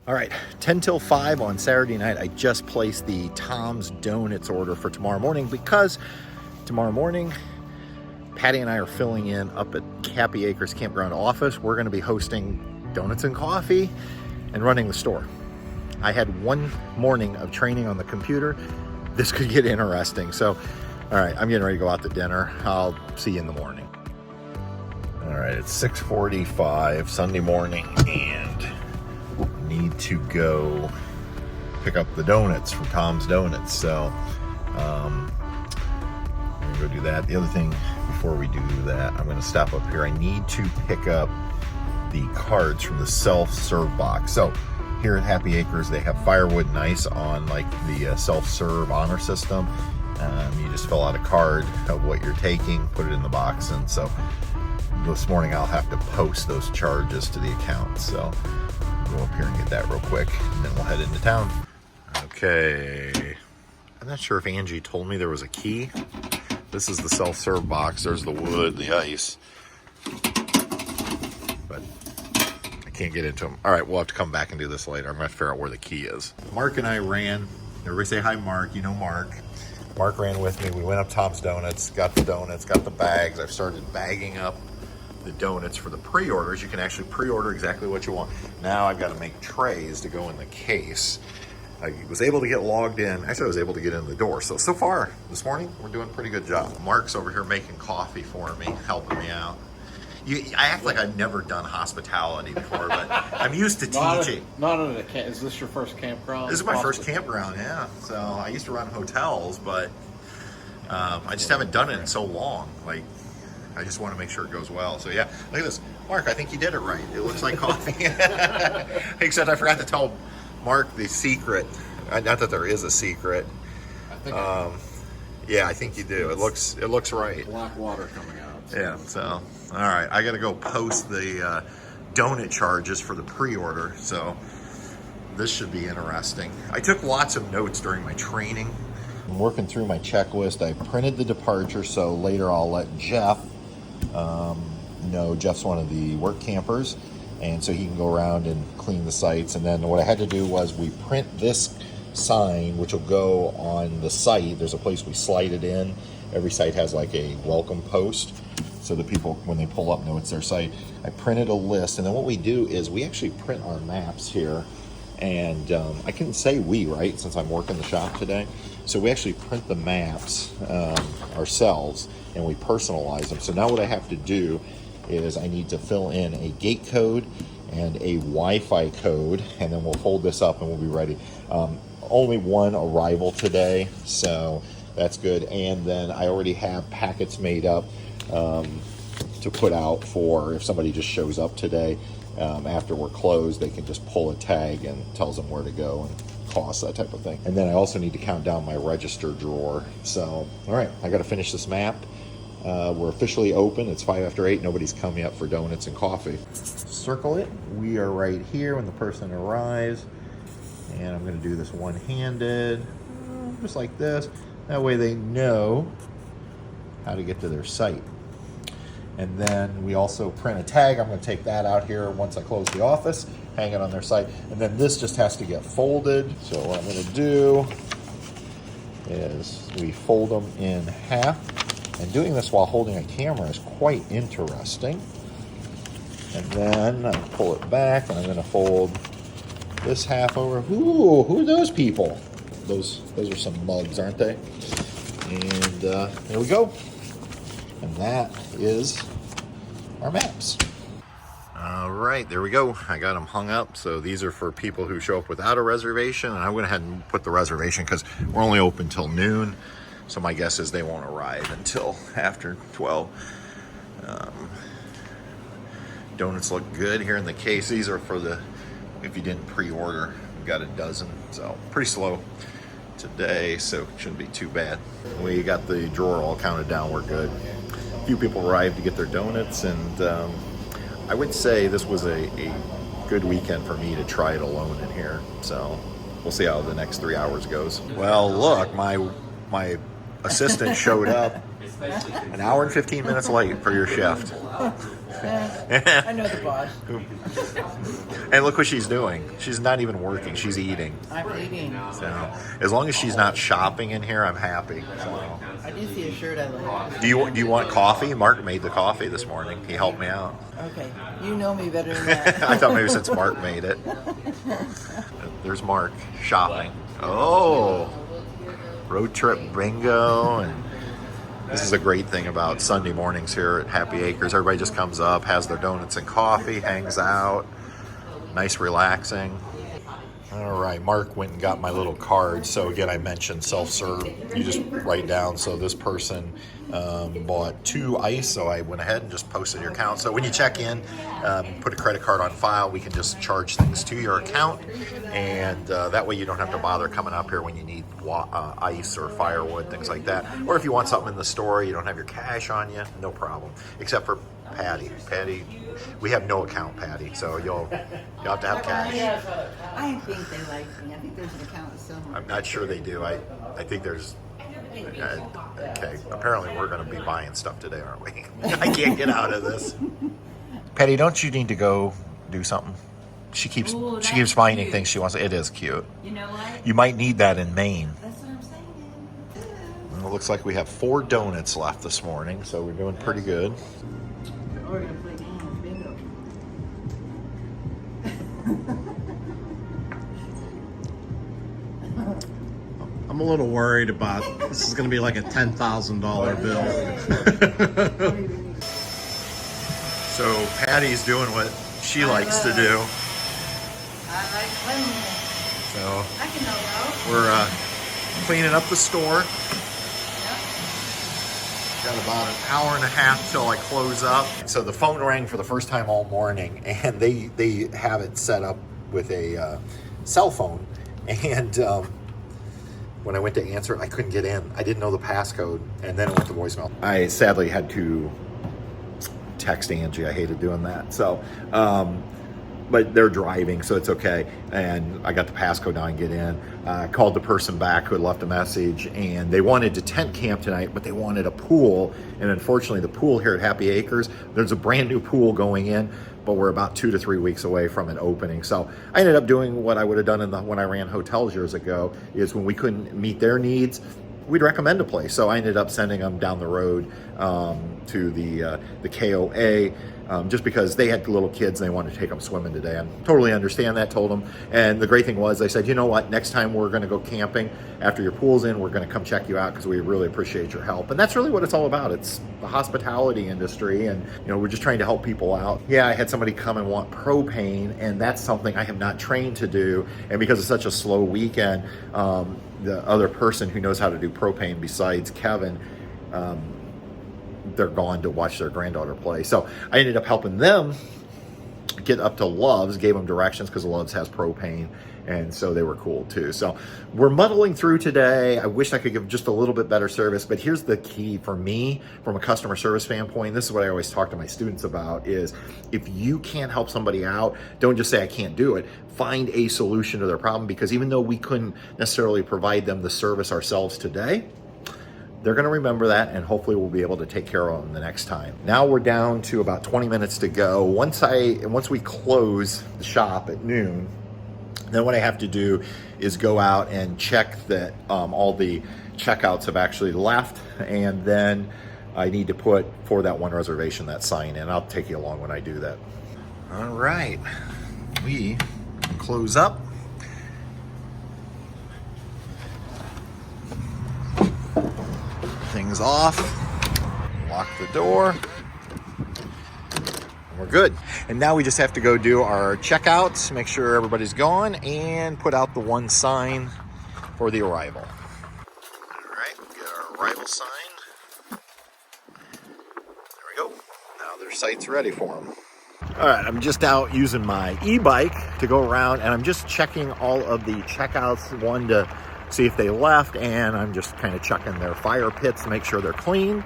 All right, 10 till 5 on Saturday night. I just placed the Tom's Donuts order for tomorrow morning because tomorrow morning, Patty and I are filling in up at Happy Acres Campground office. We're gonna be hosting donuts and coffee and running the store. I had one morning of training on the computer. This could get interesting. So, all right, I'm getting ready to go out to dinner. I'll see you in the morning. All right, it's 6:45 Sunday morning and need to go pick up the donuts from Tom's Donuts. So I'm gonna go do that. The other thing before we do that, I'm gonna stop up here. I need to pick up the cards from the self-serve box. So here at Happy Acres, they have firewood and ice on like the self-serve honor system. You just fill out a card of what you're taking, put it in the box, and so this morning I'll have to post those charges to the account. So go up here and get that real quick, and then we'll head into town. Okay, I'm not sure if Angee told me there was a key. This is the self-serve box. There's the wood, the ice, but I can't get into them. All right, we'll have to come back and do this later. I'm gonna figure out where the key is. Mark and I ran. Everybody say hi, Mark. You know Mark. Mark ran with me. We went up Tom's Donuts, got the donuts, got the bags. I've started bagging up the donuts for the pre-orders. You can actually pre-order exactly what you want. Now I've got to make trays to go in the case. I was able to get logged in. Actually, I was able to get in the door. So far this morning, we're doing a pretty good job. Mark's over here making coffee for me, helping me out. I act like I've never done hospitality before, but I'm used to teaching. Is this your first campground? This is my first campground, yeah. So I used to run hotels, but I just haven't done it in so long. Like, I just want to make sure it goes well. So yeah, look at this. Mark, I think you did it right. It looks like coffee. Except I forgot to tell Mark the secret. Not that there is a secret. I think yeah, I think you do. It looks right. Black water coming out. So. Yeah, so, all right. I got to go post the donut charges for the pre-order. So this should be interesting. I took lots of notes during my training. I'm working through my checklist. I printed the departure, so later I'll let Jeff know. Jeff's one of the work campers, and so he can go around and clean the sites. And then what I had to do was we print this sign, which will go on the site. There's a place we slide it in. Every site has like a welcome post, so the people, when they pull up, know it's their site. I printed a list, and then what we do is we actually print our maps here. And I can say we, right, since I'm working the shop today. So we actually print the maps ourselves, and we personalize them. So now what I have to do is I need to fill in a gate code and a Wi-Fi code, and then we'll hold this up and we'll be ready. Only one arrival today, so that's good. And then I already have packets made up to put out for if somebody just shows up today. After we're closed, they can just pull a tag and tells them where to go and cost, that type of thing. And then I also need to count down my register drawer. So, all right, I got to finish this map. We're officially open. It's 5 after 8. Nobody's come yet for donuts and coffee. Circle it. We are right here when the person arrives. And I'm going to do this one-handed, just like this. That way they know how to get to their site. And then we also print a tag. I'm going to take that out here once I close the office, hang it on their site. And then this just has to get folded. So what I'm going to do is we fold them in half. And doing this while holding a camera is quite interesting. And then I pull it back, and I'm going to fold this half over. Ooh, who are those people? Those are some mugs, aren't they? And there we go. And that is our maps. All right, there we go. I got them hung up. So these are for people who show up without a reservation. And I went ahead and put the reservation because we're only open till noon. So my guess is they won't arrive until after 12. Donuts look good here in the case. These are for the, if you didn't pre-order, we got a dozen. So pretty slow today, so it shouldn't be too bad. We got the drawer all counted down. We're good. A few people arrived to get their donuts, and I would say this was a good weekend for me to try it alone in here. So we'll see how the next 3 hours goes. Well, look, my assistant showed up an hour and 15 minutes late for your shift. I know the boss. And look what she's doing. She's not even working. She's eating. I'm eating. So as long as she's not shopping in here, I'm happy. So. I do see a shirt I like. Do you want coffee? Mark made the coffee this morning. He helped me out. Okay, you know me better than that. I thought maybe since Mark made it. There's Mark shopping. Oh, road trip bingo. And this is a great thing about Sunday mornings here at Happy Acres. Everybody just comes up, has their donuts and coffee, hangs out. Nice relaxing. All right, Mark went and got my little card. So again, I mentioned self-serve. You just write down. So this person bought 2 ice, so I went ahead and just posted your account. So when you check in, put a credit card on file. We can just charge things to your account, and that way you don't have to bother coming up here when you need ice or firewood, things like that. Or if you want something in the store, you don't have your cash on you, no problem. Except for Patty. Patty, we have no account, Patty, so you'll have to have cash. I think they like me. I think there's an account somewhere. I'm not sure they do. I think there's. Okay, apparently we're going to be buying stuff today, aren't we? I can't get out of this. Patty, don't you need to go do something? She keeps finding cute. things she wants. It is cute. You know what? You might need that in Maine. That's what I'm saying. And it looks like we have 4 donuts left this morning, so we're doing pretty good. We're gonna play games, bingo. I'm a little worried about this is going to be like a $10,000 bill. So Patty's doing what she likes to do. I like cleanliness. So I can help out. we're cleaning up the store. Yep. Got about an hour and a half till I close up. So the phone rang for the first time all morning, and they have it set up with a cell phone. And when I went to answer it, I couldn't get in. I didn't know the passcode, and then it went to voicemail. I sadly had to text Angee. I hated doing that. So, but they're driving, so it's okay. And I got the passcode now and get in. I called the person back who had left a message, and they wanted to tent camp tonight, but they wanted a pool. And unfortunately, the pool here at Happy Acres, there's a brand new pool going in, but we're about 2 to 3 weeks away from an opening. So I ended up doing what I would have done when I ran hotels years ago, is when we couldn't meet their needs, we'd recommend a place. So I ended up sending them down the road to the KOA, just because they had little kids and they wanted to take them swimming today. I totally understand that, told them. And the great thing was, they said, you know what, next time we're going to go camping, after your pool's in, we're going to come check you out because we really appreciate your help. And that's really what it's all about. It's the hospitality industry, and we're just trying to help people out. Yeah, I had somebody come and want propane, and that's something I have not trained to do. And because it's such a slow weekend, the other person who knows how to do propane besides Kevin, they're gone to watch their granddaughter play. So I ended up helping them get up to Love's, gave them directions because Love's has propane, and so they were cool too. So we're muddling through today. I wish I could give just a little bit better service, but here's the key for me from a customer service standpoint. This is what I always talk to my students about, is if you can't help somebody out, don't just say I can't do it. Find a solution to their problem, because even though we couldn't necessarily provide them the service ourselves today, they're going to remember that, and hopefully we'll be able to take care of them the next time. Now we're down to about 20 minutes to go. Once we close the shop at noon, then what I have to do is go out and check that all the checkouts have actually left, and then I need to put for that one reservation that sign in. I'll take you along when I do that. All right, we close up. Things off, lock the door, and we're good. And now we just have to go do our checkouts, make sure everybody's gone, and put out the one sign for the arrival. All right, get our arrival sign. There we go. Now their site's ready for them. All right, I'm just out using my e-bike to go around, and I'm just checking all of the checkouts, one to see if they left, and I'm just kind of checking their fire pits to make sure they're clean.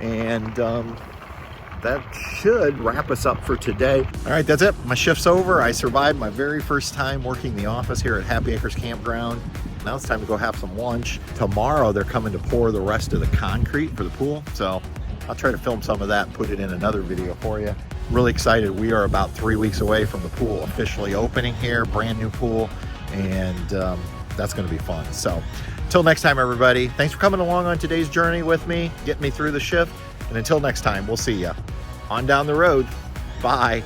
And that should wrap us up for today. All right, that's it. My shift's over. I survived my very first time working the office here at Happy Acres Campground. Now it's time to go have some lunch. Tomorrow they're coming to pour the rest of the concrete for the pool. So I'll try to film some of that and put it in another video for you. Really excited. We are about 3 weeks away from the pool officially opening here, brand new pool, and that's going to be fun. So until next time, everybody, thanks for coming along on today's journey with me, getting me through the shift. And until next time, we'll see you on down the road. Bye.